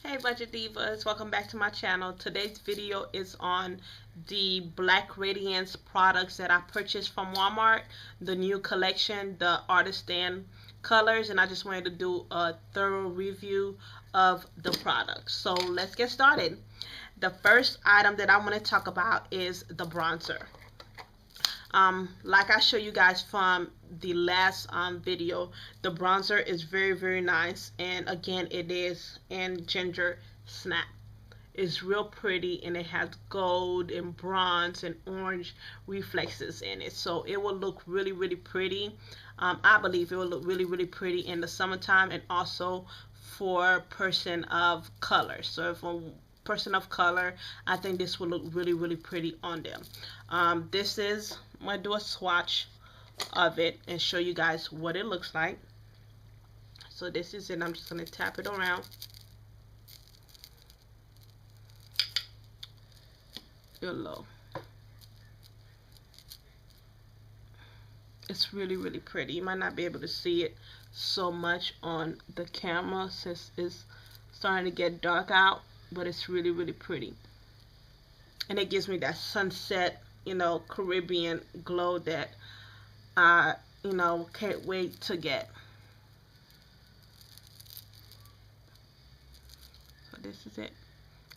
Hey Budget Divas, welcome back to my channel. Today's video is on the Black Radiance products that I purchased from Walmart, the new collection, the Artisan colors, and I just wanted to do a thorough review of the products. So let's get started. The first item that I want to talk about is the bronzer. Like I showed you guys from the last video, the bronzer is very nice, and again it is in Ginger Snap. It's real pretty, and it has gold and bronze and orange reflexes in it, so it will look really pretty. I believe it will look really pretty in the summertime, and also for person of color. So if a person of color, I think this will look really pretty on them. This is, I'm going to do a swatch of it and show you guys what it looks like. So this is it. I'm just going to tap it around. Real low. It's really pretty. You might not be able to see it so much on the camera since it's starting to get dark out, but it's really pretty. And it gives me that sunset, Caribbean glow that I, can't wait to get. So this is it.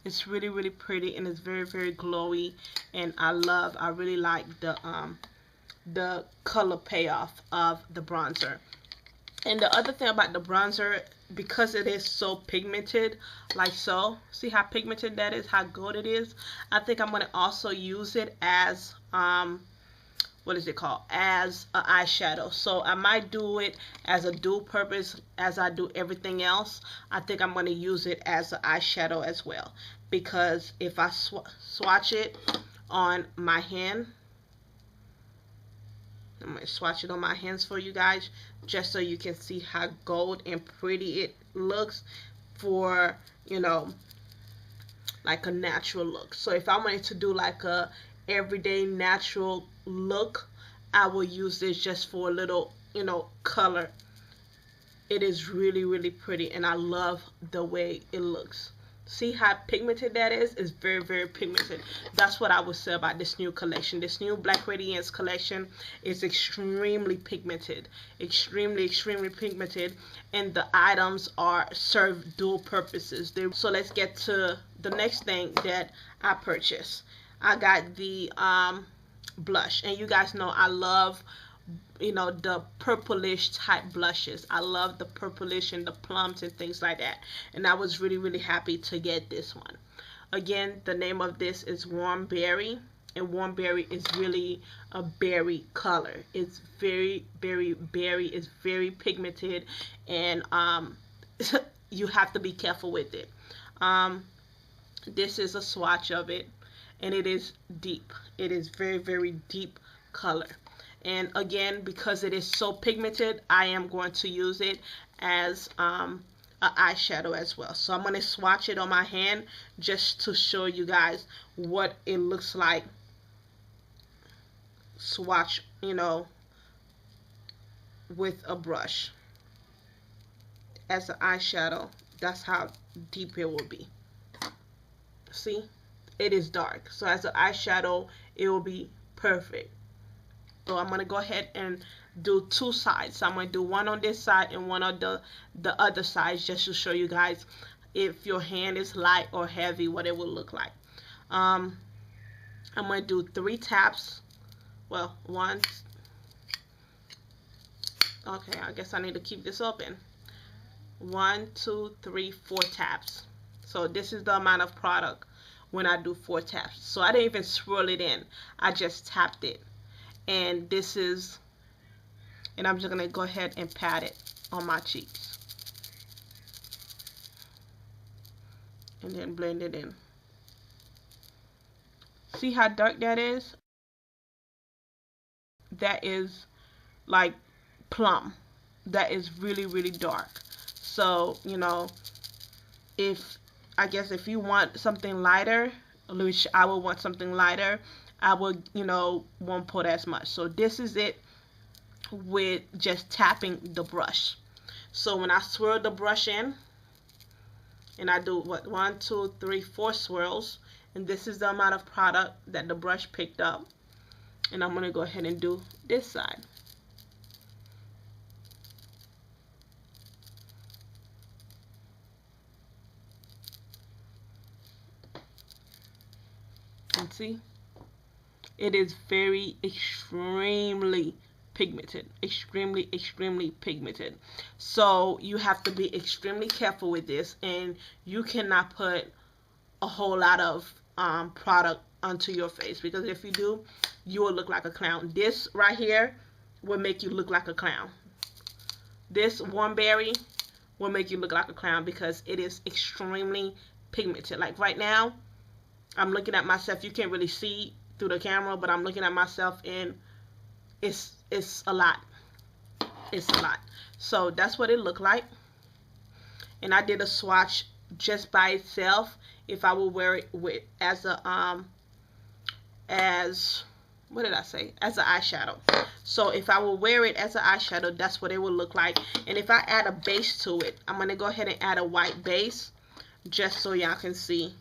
It's really pretty, and it's very glowy, and I really like the color payoff of the bronzer. And the other thing about the bronzer, because it is so pigmented, like so, see how pigmented that is, how gold it is, I think I'm going to also use it as what is it called, as an eyeshadow. So I might do it as a dual purpose as I do everything else. I think I'm going to use it as an eyeshadow as well, because if I swatch it on my hand, I'm going to swatch it on my hands for you guys, just so you can see how gold and pretty it looks for, like a natural look. So if I wanted to do like a everyday natural look, I will use this just for a little, color. It is really pretty, and I love the way it looks. See how pigmented that is? It's very pigmented. That's what I would say about this new collection. This new Black Radiance collection is extremely pigmented. Extremely pigmented. And the items serve dual purposes. So let's get to the next thing that I purchased. I got the blush. And you guys know I love the purplish type blushes. I love the purplish and the plums and things like that, and I was really happy to get this one. Again, the name of this is Warm Berry, and Warm Berry is really a berry color. It's very berry. It's very pigmented, and you have to be careful with it. This is a swatch of it, and it is deep. It is very deep color. And again, because it is so pigmented, I am going to use it as an eyeshadow as well. So I'm going to swatch it on my hand just to show you guys what it looks like. Swatch, with a brush as an eyeshadow. That's how deep it will be. See, it is dark. So as an eyeshadow, it will be perfect. So I'm going to go ahead and do two sides. So I'm going to do one on this side and one on the other side, just to show you guys if your hand is light or heavy, what it will look like. I'm going to do 3 taps. Well, 1. Okay, I guess I need to keep this open. 1, 2, 3, 4 taps. So this is the amount of product when I do 4 taps. So I didn't even swirl it in. I just tapped it. And this is, and I'm just going to go ahead and pat it on my cheeks. And then blend it in. See how dark that is? That is like plum. That is really dark. So, if you want something lighter, which I would want something lighter, I would, won't put as much. So this is it with just tapping the brush. So when I swirl the brush in, And I do what, 1, 2, 3, 4 swirls, and this is the amount of product that the brush picked up. And I'm going to go ahead and do this side. And see, it is very extremely pigmented, extremely pigmented. So you have to be extremely careful with this, and you cannot put a whole lot of product onto your face, because if you do, you will look like a clown. This right here will make you look like a clown. This warm berry will make you look like a clown because it is extremely pigmented. Like right now, I'm looking at myself. You can't really see through the camera, but I'm looking at myself, and it's a lot. It's a lot. So that's what it looked like. And I did a swatch just by itself. If I would wear it with as a what did I say? As an eyeshadow. So if I will wear it as an eyeshadow, that's what it will look like. And if I add a base to it, I'm gonna go ahead and add a white base, just so y'all can see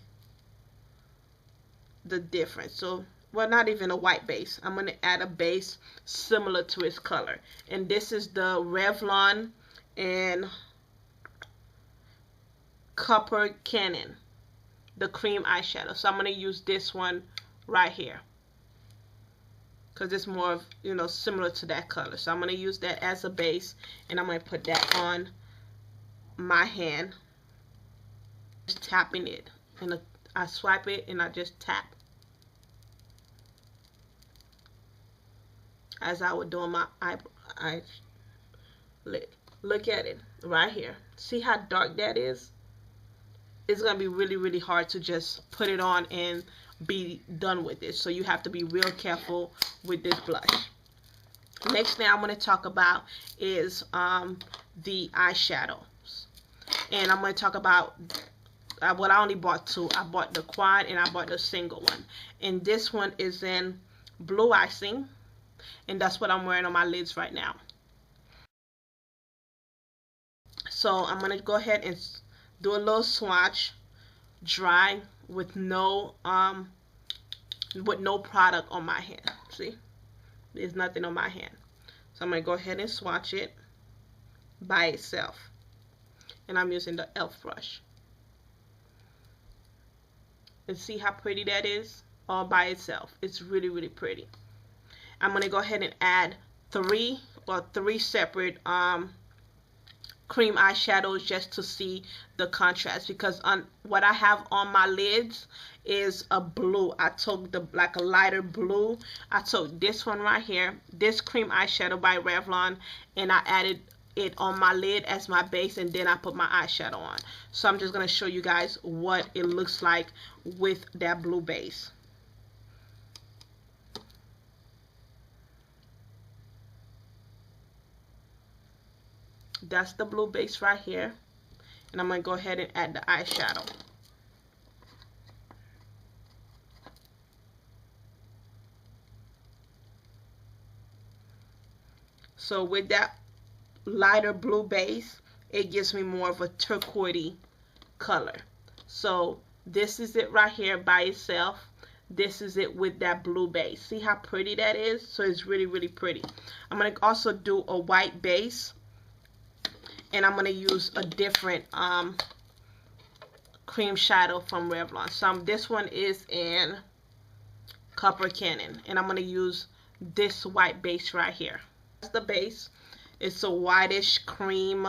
the difference. So, well, not even a white base. I'm gonna add a base similar to its color. And this is the Revlon and Copper Cannon, the cream eyeshadow. So I'm gonna use this one right here, because it's more of, you know, similar to that color. So I'm going to use that as a base, and I'm going to put that on my hand, just tapping it, and I swipe it and I just tap as I would do on my eyelid. Look at it right here. See how dark that is? It's going to be really hard to just put it on and be done with it. So you have to be real careful with this blush. Next thing I'm going to talk about is the eyeshadows. And I'm going to talk about what I only bought two. I bought the quad and I bought the single one. And this one is in Blue Icing. And that's what I'm wearing on my lids right now. So I'm going to go ahead and do a little swatch, dry, with no product on my hand. See, there's nothing on my hand. So I'm gonna go ahead and swatch it by itself, and I'm using the e.l.f. brush. And see how pretty that is all by itself. It's really pretty. I'm gonna go ahead and add three separate cream eyeshadows just to see the contrast, because on what I have on my lids is a blue. I took like a lighter blue. I took this one right here, this cream eyeshadow by Revlon, and I added it on my lid as my base, and then I put my eyeshadow on. So I'm just going to show you guys what it looks like with that blue base. That's the blue base right here. And I'm going to go ahead and add the eyeshadow. So with that lighter blue base, it gives me more of a turquoise color. So this is it right here by itself. This is it with that blue base. See how pretty that is? So it's really pretty. I'm going to also do a white base. And I'm going to use a different cream shadow from Revlon. So this one is in Copper Cannon. And I'm going to use this white base right here. That's the base. It's a whitish cream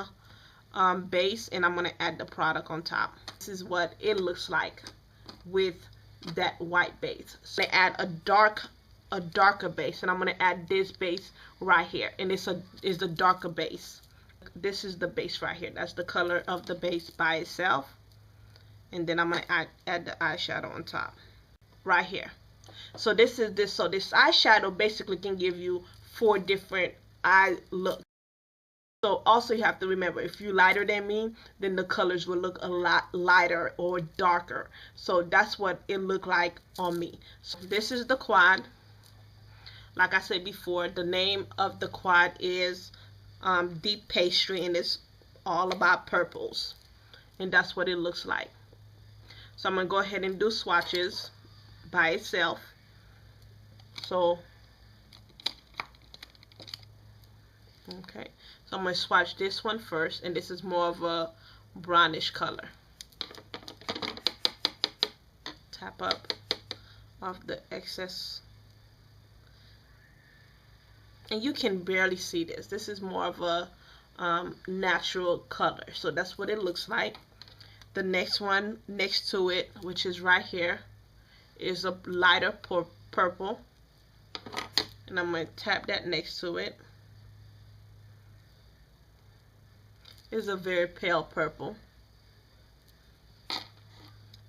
base. And I'm going to add the product on top. This is what it looks like with that white base. So I add a darker base. And I'm going to add this base right here. And it's the darker base. This is the base right here. That's the color of the base by itself. And then I'm going to add the eyeshadow on top right here. So this eyeshadow basically can give you 4 different eye looks. So also you have to remember, if you're lighter than me, then the colors will look a lot lighter or darker. So that's what it looked like on me. So this is the quad. Like I said before, the name of the quad is Deep Pastry, and it's all about purples. and that's what it looks like. So I'm going to go ahead and do swatches by itself. So, okay. So I'm going to swatch this one first, and this is more of a brownish color. Tap up off the excess. And you can barely see this. This is more of a natural color. So that's what it looks like. The next one next to it, which is right here, is a lighter purple. And I'm going to tap that next to it. It's a very pale purple.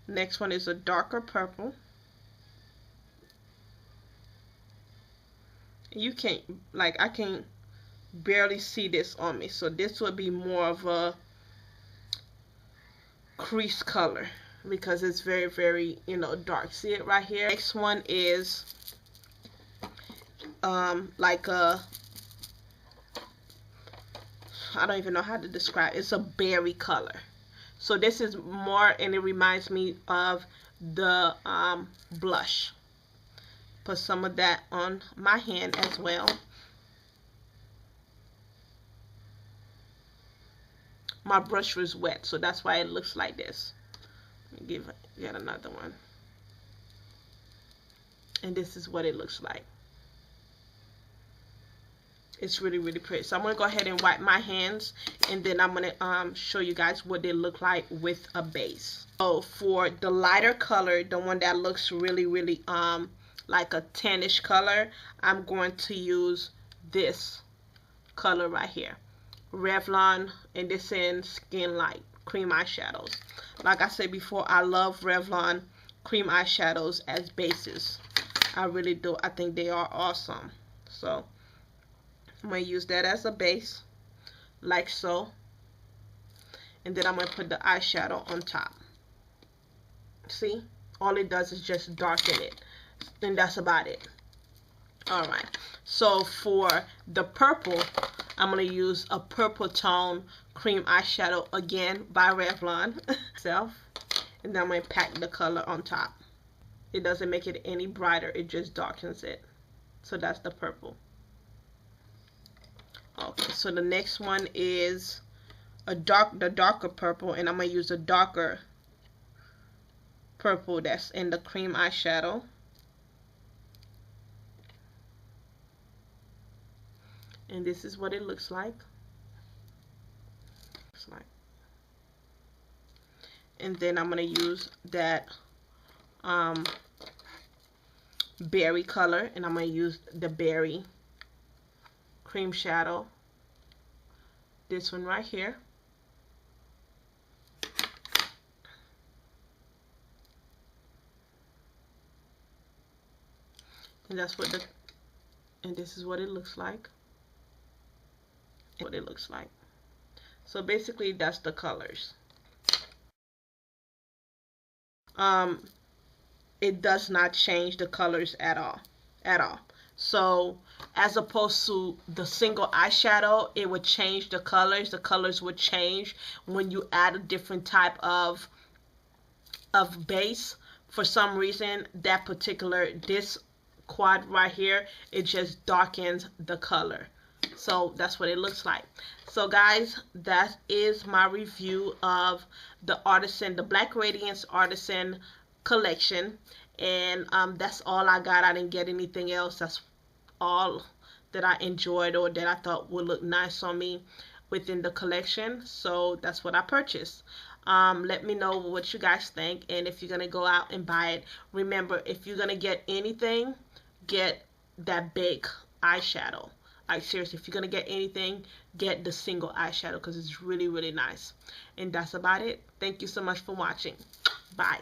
Next one is a darker purple. You can't, like, I can barely see this on me. So this would be more of a crease color because it's very, very, you know, dark. See it right here? Next one is like a, I don't even know how to describe it. It's a berry color. So this is more, and it reminds me of the blush. Put some of that on my hand as well. My brush was wet, so that's why it looks like this. Let me get another one. And this is what it looks like. It's really, really pretty. So I'm going to go ahead and wipe my hands, and then I'm going to show you guys what they look like with a base. So for the lighter color, the one that looks really, really like a tannish color, I'm going to use this color right here. Revlon, and this in Skin Light cream eyeshadows. Like I said before, I love Revlon cream eyeshadows as bases. I really do. I think they are awesome. So I'm going to use that as a base, like so. And then I'm going to put the eyeshadow on top. See? All it does is just darken it. And that's about it. Alright. So for the purple, I'm going to use a purple tone cream eyeshadow again by Revlon. And then I'm going to pack the color on top. It doesn't make it any brighter. It just darkens it. So that's the purple. Okay, so the next one is the darker purple, and I'm going to use a darker purple that's in the cream eyeshadow. And this is what it looks like. And then I'm going to use that berry color, and I'm going to use the berry cream shadow. This one right here. And that's what and this is what it looks like. So basically that's the colors. It does not change the colors at all. So as opposed to the single eyeshadow, it would change the colors. The colors would change when you add a different type of base. For some reason, that particular, this quad right here, it just darkens the color. So that's what it looks like. So guys, that is my review of the Artisan, the Black Radiance Artisan collection. And that's all I got. I didn't get anything else. That's all that I enjoyed or that I thought would look nice on me within the collection. So that's what I purchased. Let me know what you guys think, and if you're gonna go out and buy it, remember, if you're gonna get anything, get that big eyeshadow. Like seriously, if you're gonna get anything, get the single eyeshadow because it's really, really nice. And that's about it. Thank you so much for watching. Bye.